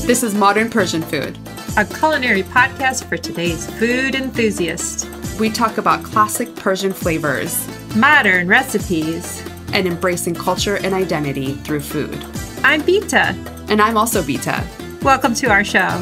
This is Modern Persian Food, a culinary podcast for today's food enthusiast. We talk about classic Persian flavors, modern recipes, and embracing culture and identity through food. I'm Bita. And I'm also Bita. Welcome to our show.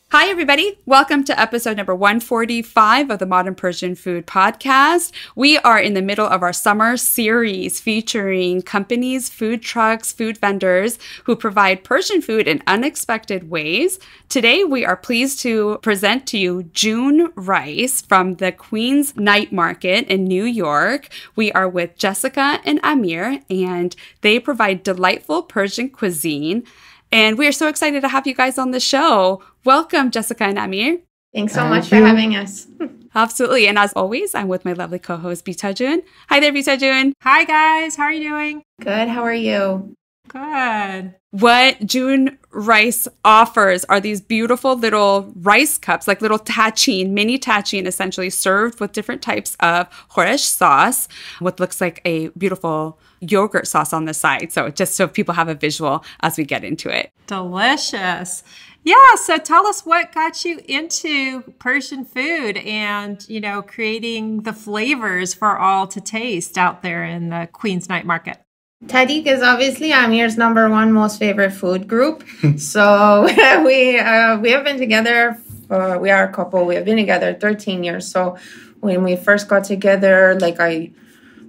Hi, everybody. Welcome to episode number 145 of the Modern Persian Food Podcast. We are in the middle of our summer series featuring companies, food trucks, food vendors who provide Persian food in unexpected ways. Today, we are pleased to present to you Joon Rice from the Queens Night Market in New York. We are with Jessica and Amir, and they provide delightful Persian cuisine. And we are so excited to have you guys on the show. Welcome, Jessica and Amir. Thanks so much for having us. Absolutely. And as always, I'm with my lovely co-host, Bita Joon. Hi there, Bita Joon. Hi, guys. How are you doing? Good. How are you? Good. What Joon Rice offers are these beautiful little rice cups, like little tagine, mini tagine, essentially served with different types of khoresh sauce, what looks like a beautiful yogurt sauce on the side. So just so people have a visual as we get into it. Delicious. Yeah, so tell us what got you into Persian food and, creating the flavors for all to taste out there in the Queens Night Market. Tahdig is obviously Amir's number one most favorite food group. So we have been together, we are a couple, we have been together 13 years. So when we first got together, I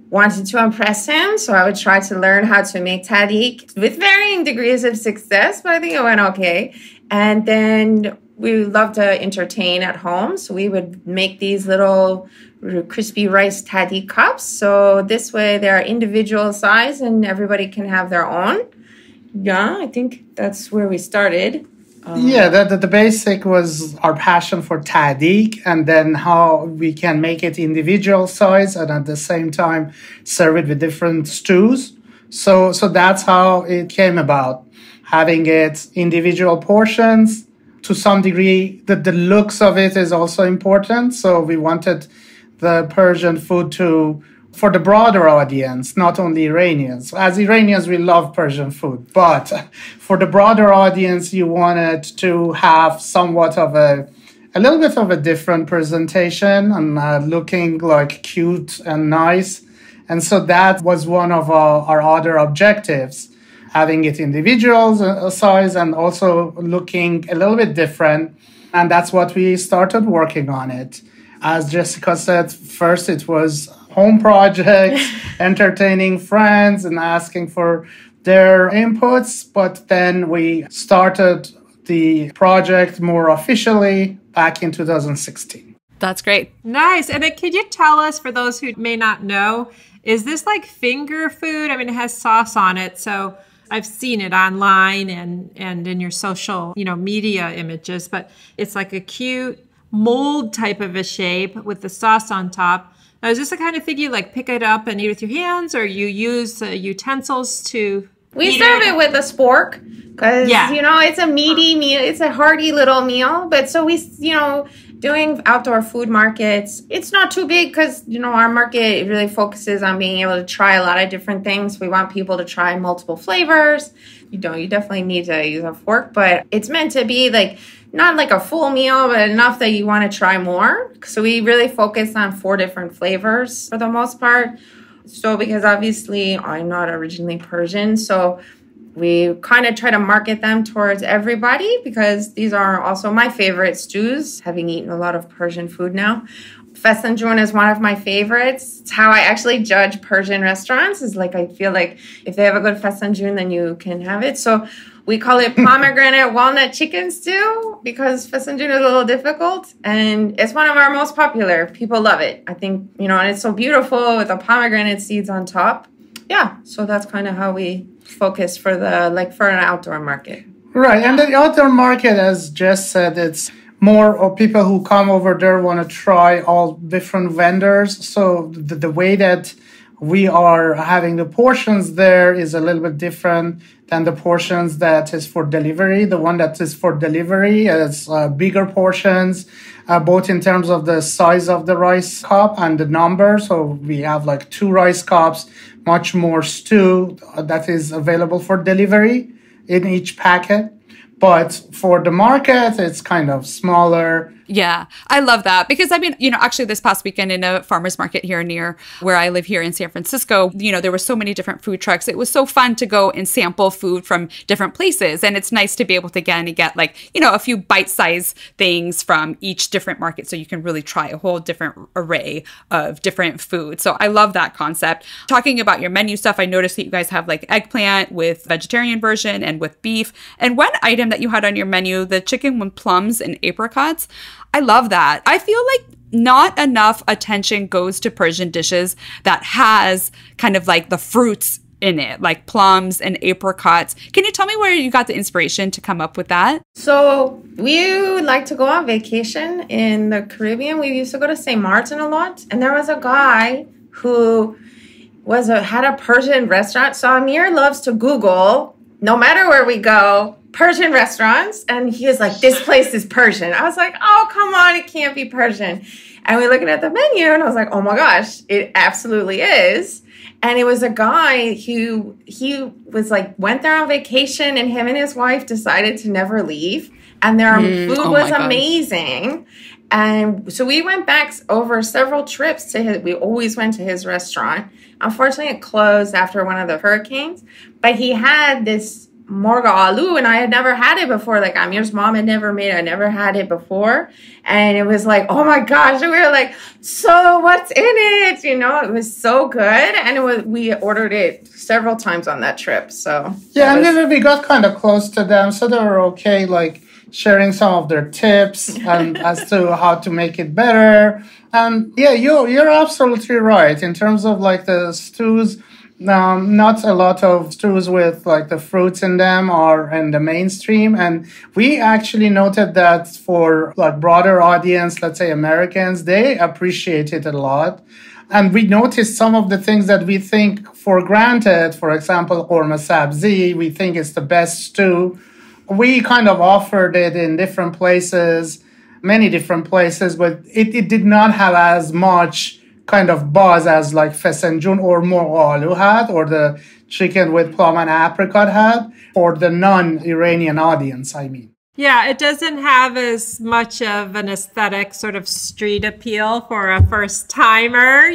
wanted to impress him, so I would try to learn how to make tahdig with varying degrees of success, but I think it went okay. And then we love to entertain at home, so we would make these little crispy rice tahdig cups. So this way they're individual size and everybody can have their own. Yeah, I think that's where we started. The basic was our passion for tahdig, and then how we can make it individual size and at the same time serve it with different stews. So that's how it came about, having it individual portions. To some degree, the looks of it is also important. So we wanted the Persian food for the broader audience, not only Iranians. As Iranians, we love Persian food, but for the broader audience, you wanted to have somewhat of a little bit of a different presentation and looking like cute and nice. And so that was one of our other objectives, having it individual size and also looking a little bit different. And that's what we started working on it. As Jessica said, first it was home projects, entertaining friends and asking for their inputs. But then we started the project more officially back in 2016. That's great. Nice. And then could you tell us, for those who may not know, is this like finger food? I mean, it has sauce on it. So I've seen it online and in your social, media images, but it's like a cute mold type of a shape with the sauce on top. Now, is this the kind of thing you pick it up and eat with your hands, or you use utensils to We serve it with a spork because, it's a meaty meal. It's a hearty little meal. But so we, doing outdoor food markets, it's not too big because, our market really focuses on being able to try a lot of different things. We want people to try multiple flavors. You definitely need to use a fork, but it's meant to be not like a full meal, but enough that you want to try more. So we really focus on 4 different flavors for the most part. So because obviously I'm not originally Persian, so we kind of try to market them towards everybody because these are also my favorite stews, having eaten a lot of Persian food now. Fesanjoon is one of my favorites. It's how I actually judge Persian restaurants, is I feel like if they have a good fesanjoon, then you can have it. So we call it pomegranate walnut chicken stew because fesanjoon is a little difficult, and it's one of our most popular. People love it. I think, and it's so beautiful with the pomegranate seeds on top. Yeah, so that's kind of how we focus for for an outdoor market. Right, and the outdoor market, as Jess said, it's more of people who come over there want to try all different vendors. So the way that we are having the portions there is a little bit different than the portions that is for delivery. The one that is for delivery is bigger portions, both in terms of the size of the rice cup and the number. So we have like 2 rice cups, much more stew that is available for delivery in each packet. But for the market, it's kind of smaller. Yeah, I love that because I mean, actually this past weekend in a farmer's market here near where I live here in San Francisco, there were so many different food trucks. It was so fun to go and sample food from different places. And it's nice to be able to get like, a few bite-sized things from each different market. So you can really try a whole different array of different foods. So I love that concept. Talking about your menu stuff, I noticed that you guys have like eggplant with vegetarian version and with beef. And one item that you had on your menu, the chicken with plums and apricots. I love that. I feel like not enough attention goes to Persian dishes that has kind of like the fruits in it, like plums and apricots. Can you tell me where you got the inspiration to come up with that? So we would like to go on vacation in the Caribbean. We used to go to St. Martin a lot. And there was a guy who had a Persian restaurant. So Amir loves to Google, no matter where we go, Persian restaurants. And he was like, this place is Persian. I was like, oh, come on, it can't be Persian. And we looking at the menu and I was like, oh my gosh, it absolutely is. And it was a guy who he was like, went there on vacation and him and his wife decided to never leave. And their food was amazing. And so we went back over several trips we always went to his restaurant. Unfortunately, it closed after one of the hurricanes. But he had this morga aloo, and I had never had it before. Like Amir's mom had never made it. I never had it before. And it was like, oh my gosh. And we were like, so what's in it? It was so good. And we ordered it several times on that trip. So yeah, and then we got kind of close to them. So they were okay, like sharing some of their tips and as to how to make it better. And yeah, you're absolutely right. In terms of like the stews, not a lot of stews with like the fruits in them are in the mainstream. And we actually noted that for like broader audience, let's say Americans, they appreciate it a lot. And we noticed some of the things that we think for granted, for example, korma sabzi, we think it's the best stew. We kind of offered it in different places, many different places, but it did not have as much kind of buzz as like fesenjun or morghaloo had, or the chicken with plum and apricot had, or the non-Iranian audience, I mean. Yeah, it doesn't have as much of an aesthetic sort of street appeal for a first timer,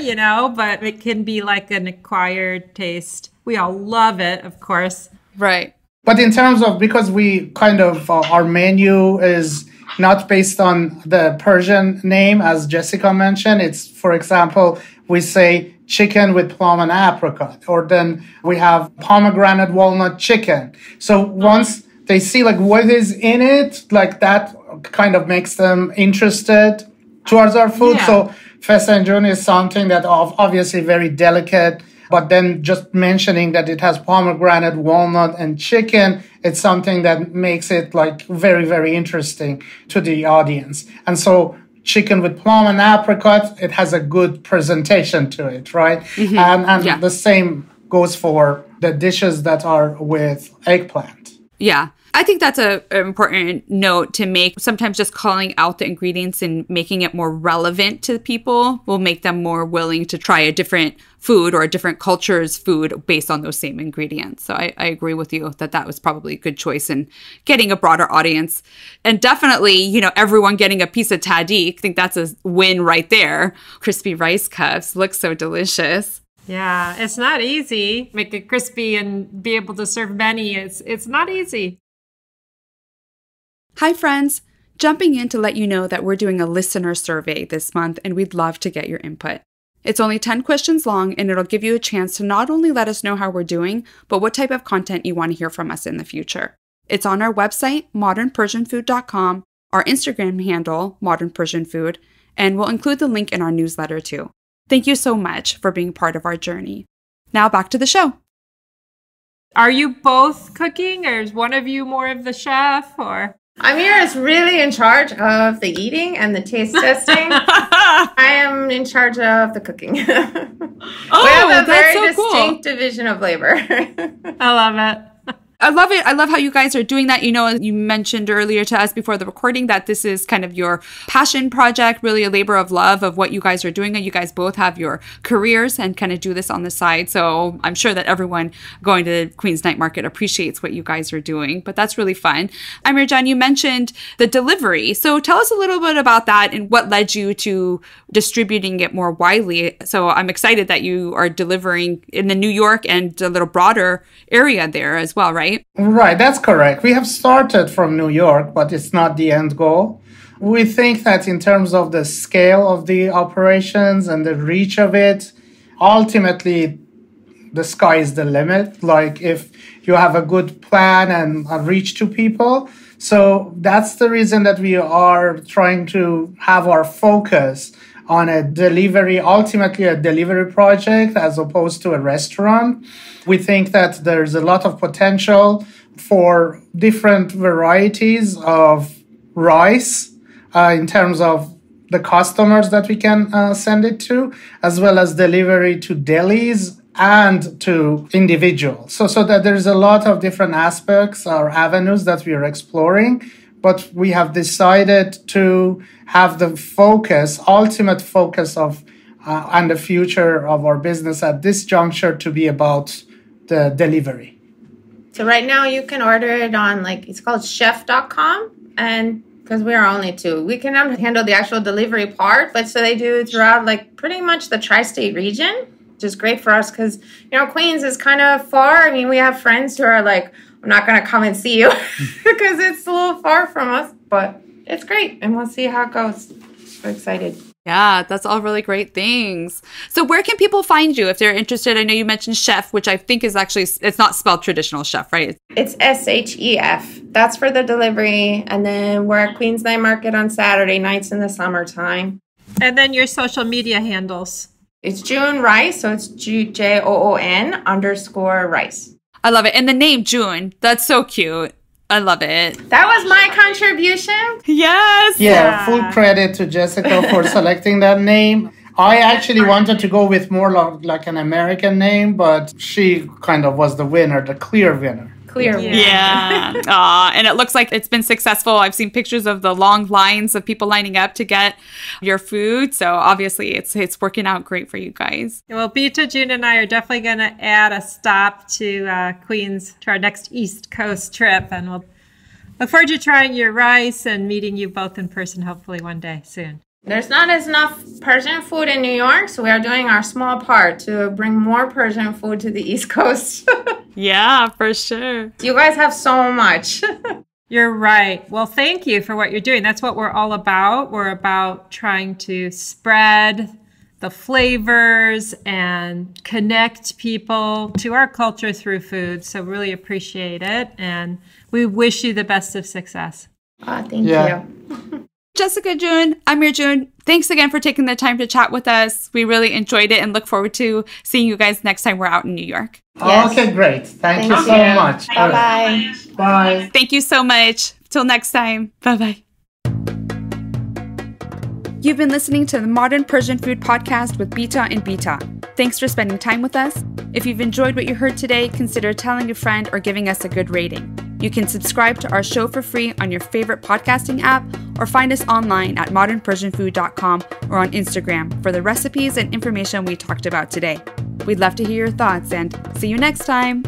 but it can be like an acquired taste. We all love it, of course. Right. But in terms of, because we kind of, our menu is not based on the Persian name, as Jessica mentioned. It's, for example, we say chicken with plum and apricot, or then we have pomegranate walnut chicken. So once they see like what is in it, like that kind of makes them interested towards our food. Yeah. So fesenjun is something that obviously very delicate, but then just mentioning that it has pomegranate, walnut, and chicken, it's something that makes it like very, very interesting to the audience. And so chicken with plum and apricot, it has a good presentation to it, right? Mm-hmm. And the same goes for the dishes that are with eggplant. Yeah. I think that's an important note to make. Sometimes just calling out the ingredients and making it more relevant to people will make them more willing to try a different food or a different culture's food based on those same ingredients. So I agree with you that was probably a good choice in getting a broader audience. And definitely, everyone getting a piece of tahdig, I think that's a win right there. Crispy rice cups look so delicious. Yeah, it's not easy. Make it crispy and be able to serve many. It's not easy. Hi, friends. Jumping in to let you know that we're doing a listener survey this month, and we'd love to get your input. It's only 10 questions long, and it'll give you a chance to not only let us know how we're doing, but what type of content you want to hear from us in the future. It's on our website, modernpersianfood.com, our Instagram handle, Modern Persian Food, and we'll include the link in our newsletter too. Thank you so much for being part of our journey. Now back to the show. Are you both cooking, or is one of you more of the chef, or? Amir is really in charge of the eating and the taste testing. I am in charge of the cooking. We have a distinct division of labor. I love it. I love it. I love how you guys are doing that. You know, you mentioned earlier to us before the recording that this is kind of your passion project, really a labor of love of what you guys are doing. And you guys both have your careers and kind of do this on the side. So I'm sure that everyone going to Queen's Night Market appreciates what you guys are doing. But that's really fun. Amir John, you mentioned the delivery. So tell us a little bit about that and what led you to distributing it more widely. So I'm excited that you are delivering in the New York and a little broader area there as well, right? Right, that's correct. We have started from New York, but it's not the end goal. We think that in terms of the scale of the operations and the reach of it, ultimately the sky is the limit. Like if you have a good plan and a reach to people. So that's the reason that we are trying to have our focus on a delivery, ultimately a delivery project as opposed to a restaurant. We think that there's a lot of potential for different varieties of rice in terms of the customers that we can send it to, as well as delivery to delis and to individuals. So that there's a lot of different aspects or avenues that we are exploring. But we have decided to have the focus, ultimate focus of and the future of our business at this juncture to be about the delivery. So right now you can order it on it's called chef.com, and because we are only two, we cannot handle the actual delivery part, but so they do throughout pretty much the tri-state region, which is great for us because, Queens is kind of far. I mean, we have friends who are like, I'm not going to come and see you because it's a little far from us, but it's great. And we'll see how it goes. We're excited. Yeah, that's all really great things. So where can people find you if they're interested? I know you mentioned chef, which I think is actually, it's not spelled traditional chef, right? It's SHEF. That's for the delivery. And then we're at Queen's Night Market on Saturday nights in the summertime. And then your social media handles. It's Joon Rice. So it's JOON_Rice. I love it. And the name Joon, that's so cute. I love it. That was my contribution. Yes. Yeah, full credit to Jessica for selecting that name. I actually wanted to go with more like an American name, but she kind of was the winner, the clear winner. Yeah. And it looks like it's been successful. I've seen pictures of the long lines of people lining up to get your food. So obviously it's working out great for you guys. Well, Bita, Joon, and I are definitely going to add a stop to Queens to our next East Coast trip. And we'll look forward to trying your rice and meeting you both in person, hopefully one day soon. There's not enough Persian food in New York, so we are doing our small part to bring more Persian food to the East Coast. Yeah, for sure. You guys have so much. You're right. Well, thank you for what you're doing. That's what we're all about. We're about trying to spread the flavors and connect people to our culture through food. So really appreciate it. And we wish you the best of success. Thank you. Jessica, Joon, Amir, Joon, thanks again for taking the time to chat with us. We really enjoyed it and look forward to seeing you guys next time we're out in New York. Yes. Okay, great. Thank you so much. Bye-bye. Bye. Thank you so much. Till next time. Bye-bye. You've been listening to the Modern Persian Food Podcast with Bita and Bita. Thanks for spending time with us. If you've enjoyed what you heard today, consider telling a friend or giving us a good rating. You can subscribe to our show for free on your favorite podcasting app or find us online at modernpersianfood.com or on Instagram for the recipes and information we talked about today. We'd love to hear your thoughts and see you next time.